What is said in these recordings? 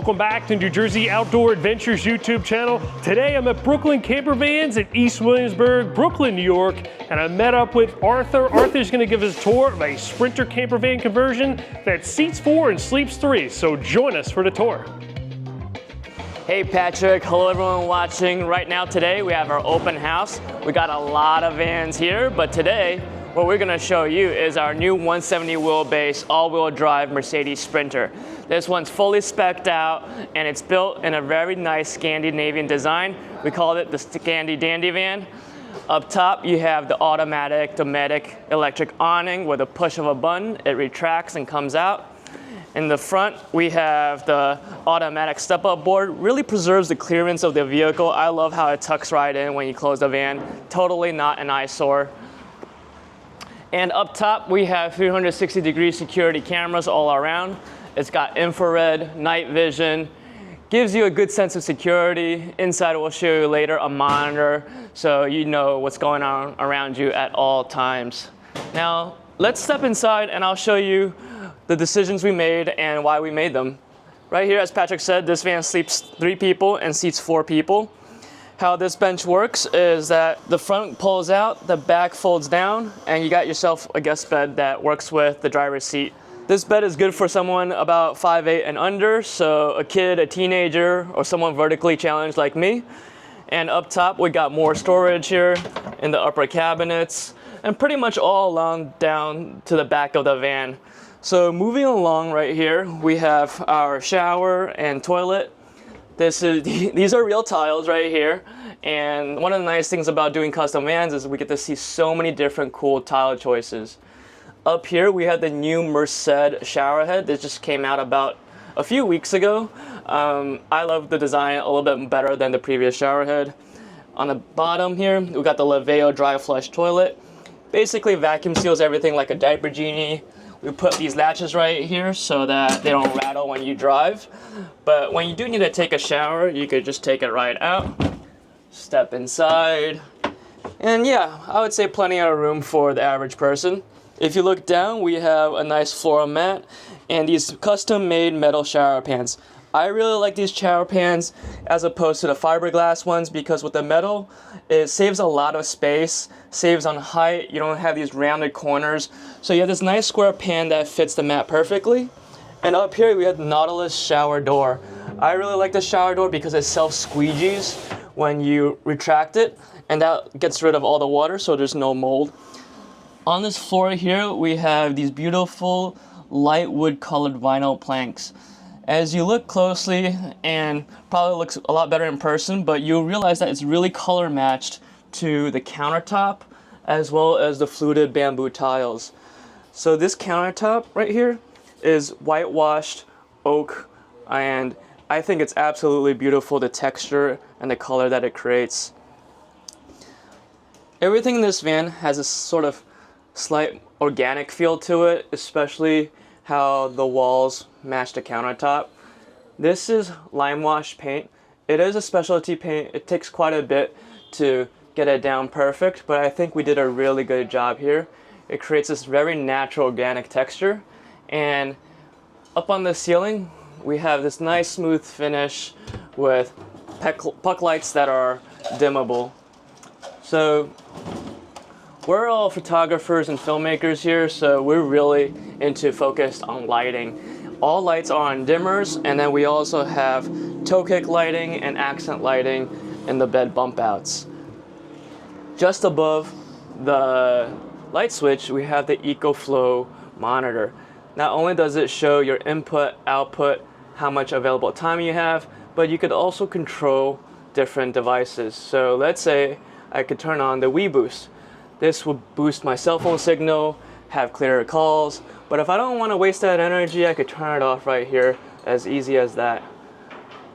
Welcome back to New Jersey Outdoor Adventures YouTube channel. Today I'm at Brooklyn Campervans at East Williamsburg, Brooklyn, New York, and I met up with Arthur. Arthur's gonna give us a tour of a Sprinter campervan conversion that seats 4 and sleeps 3, so join us for the tour. Hey Patrick, hello everyone watching. Right now today we have our open house. We got a lot of vans here, but today what we're gonna show you is our new 170 wheelbase all-wheel drive Mercedes Sprinter. This one's fully spec'd out and it's built in a very nice Scandinavian design. We call it the Scandi Dandy van. Up top you have the automatic Dometic electric awning. With a push of a button it retracts and comes out. In the front we have the automatic step-up board. Really preserves the clearance of the vehicle. I love how it tucks right in when you close the van. Totally not an eyesore. And up top we have 360-degree security cameras all around. It's got infrared, night vision, gives you a good sense of security. Inside we'll show you later a monitor so you know what's going on around you at all times. Now let's step inside and I'll show you the decisions we made and why we made them. Right here, as Patrick said, this van sleeps 3 people and seats 4 people. How this bench works is that the front pulls out, the back folds down, and you got yourself a guest bed that works with the driver's seat. This bed is good for someone about 5'8" and under, so a kid, a teenager, or someone vertically challenged like me. And up top, we got more storage here in the upper cabinets, and pretty much all along down to the back of the van. So moving along right here, we have our shower and toilet. These are real tiles right here, and one of the nice things about doing custom vans is we get to see so many different cool tile choices. Up here we have the new Merced shower head that just came out about a few weeks ago. I love the design a little bit better than the previous shower head. On the bottom here we got the Leveo dry flush toilet. Basically vacuum seals everything like a diaper genie. We put these latches right here so that they don't rattle when you drive. But when you do need to take a shower, you could just take it right out, step inside, and yeah, I would say plenty of room for the average person. If you look down, we have a nice floral mat and these custom-made metal shower pans. I really like these shower pans as opposed to the fiberglass ones because with the metal, it saves a lot of space, saves on height, you don't have these rounded corners. So you have this nice square pan that fits the mat perfectly. And up here we have the Nautilus shower door. I really like the shower door because it self-squeegees when you retract it, and that gets rid of all the water so there's no mold. On this floor here we have these beautiful light wood colored vinyl planks. As you look closely, and probably looks a lot better in person, but you'll realize that it's really color matched to the countertop as well as the fluted bamboo tiles. So this countertop right here is whitewashed oak, and I think it's absolutely beautiful, the texture and the color that it creates. Everything in this van has a sort of slight organic feel to it, especially how the walls match the countertop. This is lime wash paint. It is a specialty paint. It takes quite a bit to get it down perfect, but I think we did a really good job here. It creates this very natural organic texture. And up on the ceiling we have this nice smooth finish with puck lights that are dimmable. So we're all photographers and filmmakers here, so we're really focused on lighting. All lights are on dimmers, and then we also have toe kick lighting and accent lighting in the bed bump outs. Just above the light switch, we have the EcoFlow monitor. Not only does it show your input, output, how much available time you have, but you could also control different devices. So let's say I could turn on the Wii Boost. This will boost my cell phone signal, have clearer calls, but if I don't want to waste that energy, I could turn it off right here, as easy as that.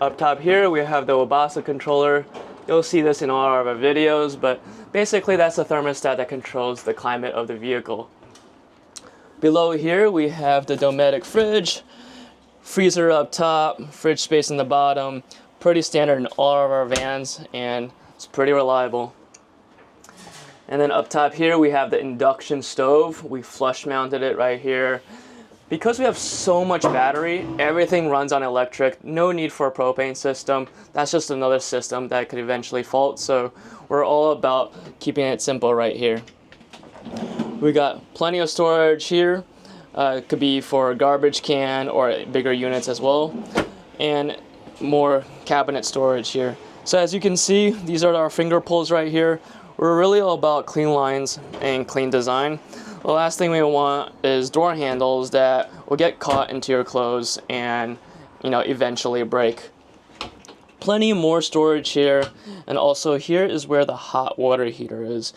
Up top here, we have the Wabasa controller. You'll see this in all of our videos, but basically that's the thermostat that controls the climate of the vehicle. Below here, we have the Dometic fridge, freezer up top, fridge space in the bottom. Pretty standard in all of our vans, and it's pretty reliable. And then up top here we have the induction stove. We flush mounted it right here. Because we have so much battery, everything runs on electric, no need for a propane system. That's just another system that could eventually fault, so we're all about keeping it simple right here. We got plenty of storage here. It could be for a garbage can or bigger units as well, and more cabinet storage here. So as you can see, these are our finger pulls right here. We're really all about clean lines and clean design. The last thing we want is door handles that will get caught into your clothes and, you know, eventually break. Plenty more storage here, and also here is where the hot water heater is.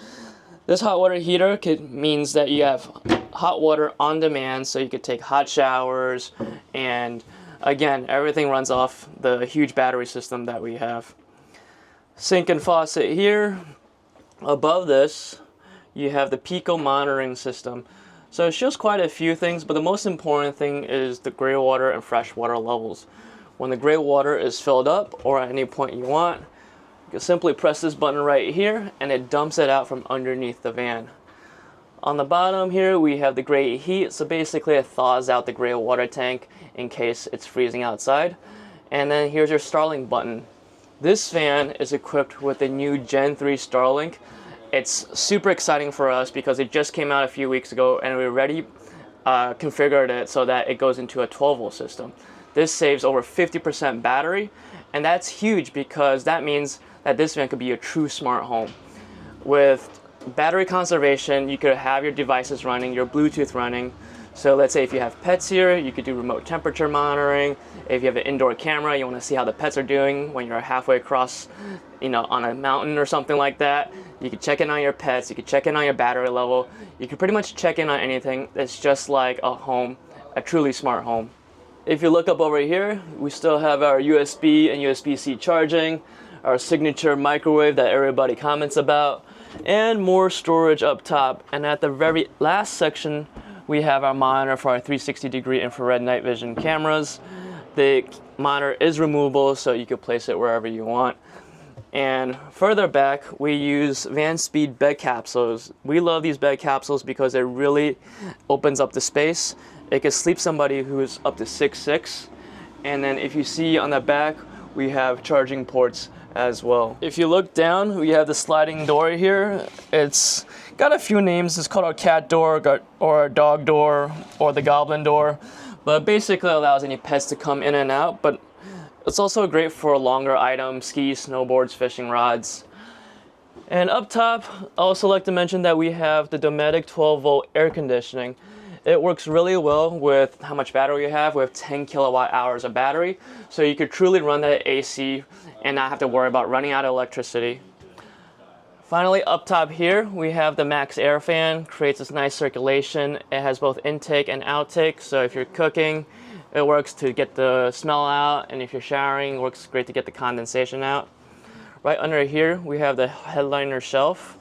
This hot water heater means that you have hot water on demand, so you could take hot showers, and again, everything runs off the huge battery system that we have. Sink and faucet here. Above this, you have the Pico monitoring system. So it shows quite a few things, but the most important thing is the gray water and fresh water levels. When the gray water is filled up, or at any point you want, you can simply press this button right here and it dumps it out from underneath the van. On the bottom here we have the gray heat, so basically it thaws out the gray water tank in case it's freezing outside. And then here's your Starlink button. This van is equipped with the new Gen 3 Starlink. It's super exciting for us because it just came out a few weeks ago and we already configured it so that it goes into a 12-volt system. This saves over 50% battery, and that's huge because that means that this van could be a true smart home. With battery conservation, you could have your devices running, your Bluetooth running. So let's say if you have pets here, you could do remote temperature monitoring. If you have an indoor camera, you want to see how the pets are doing when you're halfway across, you know, on a mountain or something like that. You could check in on your pets, you could check in on your battery level. You could pretty much check in on anything. It's just like a home, a truly smart home. If you look up over here, we still have our USB and USB-C charging, our signature microwave that everybody comments about, and more storage up top. And at the very last section, we have our monitor for our 360-degree infrared night vision cameras. The monitor is removable, so you can place it wherever you want. And further back, we use Van Speed bed capsules. We love these bed capsules because it really opens up the space. It can sleep somebody who's up to 6'6". And then if you see on the back, we have charging ports as well. If you look down, we have the sliding door here. It's got a few names. It's called a cat door or a dog door or the goblin door, but basically allows any pets to come in and out. But it's also great for longer items, skis, snowboards, fishing rods. And up top, I also like to mention that we have the Dometic 12-volt air conditioning. It works really well with how much battery you have. We have 10 kilowatt hours of battery, so you could truly run that AC and not have to worry about running out of electricity. Finally, up top here, we have the Max Air Fan. Creates this nice circulation. It has both intake and outtake, so if you're cooking, it works to get the smell out, and if you're showering, it works great to get the condensation out. Right under here, we have the headliner shelf.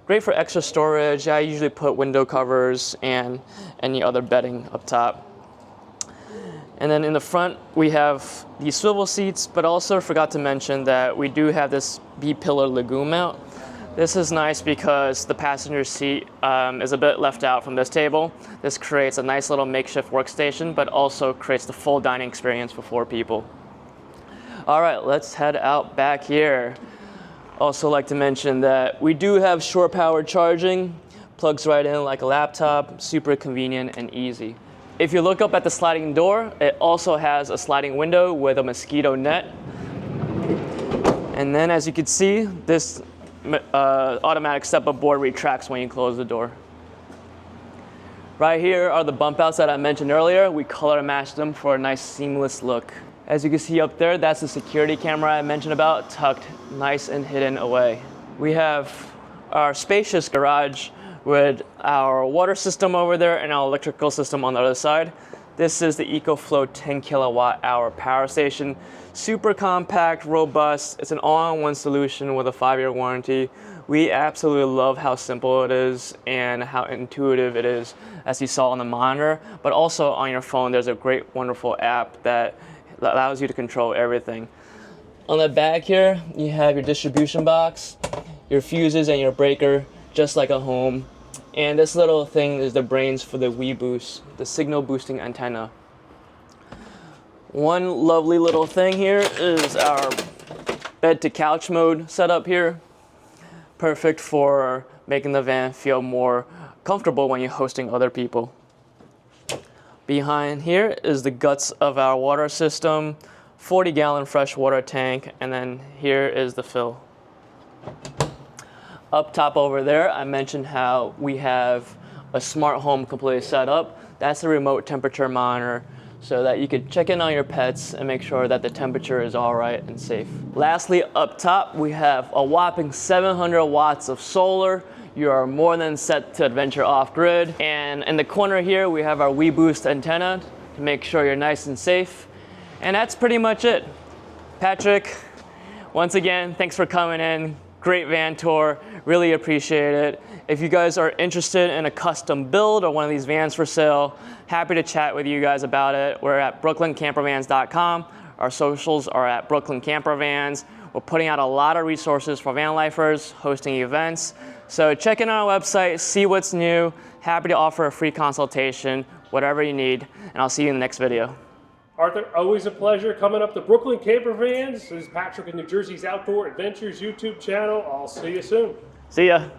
Great for extra storage. I usually put window covers and any other bedding up top. And then in the front, we have these swivel seats, but also forgot to mention that we do have this B-pillar lagoon mount. This is nice because the passenger seat is a bit left out from this table. This creates a nice little makeshift workstation, but also creates the full dining experience for 4 people. All right, let's head out back here. Also like to mention that we do have shore power charging. Plugs right in like a laptop, super convenient and easy. If you look up at the sliding door, it also has a sliding window with a mosquito net. And then as you can see, this automatic step-up board retracts when you close the door. Right here are the bump outs that I mentioned earlier. We color matched them for a nice seamless look. As you can see up there, that's the security camera I mentioned about, tucked nice and hidden away. We have our spacious garage with our water system over there and our electrical system on the other side. This is the EcoFlow 10 kilowatt hour power station. Super compact, robust. It's an all-in-one solution with a 5-year warranty. We absolutely love how simple it is and how intuitive it is, as you saw on the monitor, but also on your phone. There's a great, wonderful app that allows you to control everything. On the back here, you have your distribution box, your fuses and your breaker, just like a home. And this little thing is the brains for the WeBoost, the signal boosting antenna. One lovely little thing here is our bed to couch mode setup here. Perfect for making the van feel more comfortable when you're hosting other people. Behind here is the guts of our water system, 40-gallon fresh water tank, and then here is the fill. Up top over there, I mentioned how we have a smart home completely set up. That's the remote temperature monitor, so that you could check in on your pets and make sure that the temperature is all right and safe. Lastly, up top, we have a whopping 700 watts of solar. You are more than set to adventure off-grid. And in the corner here, we have our WeBoost antenna to make sure you're nice and safe. And that's pretty much it. Patrick, once again, thanks for coming in. Great van tour, really appreciate it. If you guys are interested in a custom build or one of these vans for sale, happy to chat with you guys about it. We're at brooklyncampervans.com. Our socials are at Brooklyn Campervans. We're putting out a lot of resources for van lifers, hosting events. So check in on our website, see what's new. Happy to offer a free consultation, whatever you need, and I'll see you in the next video. Arthur, always a pleasure coming up to Brooklyn Campervans. This is Patrick in New Jersey's Outdoor Adventures YouTube channel. I'll see you soon. See ya.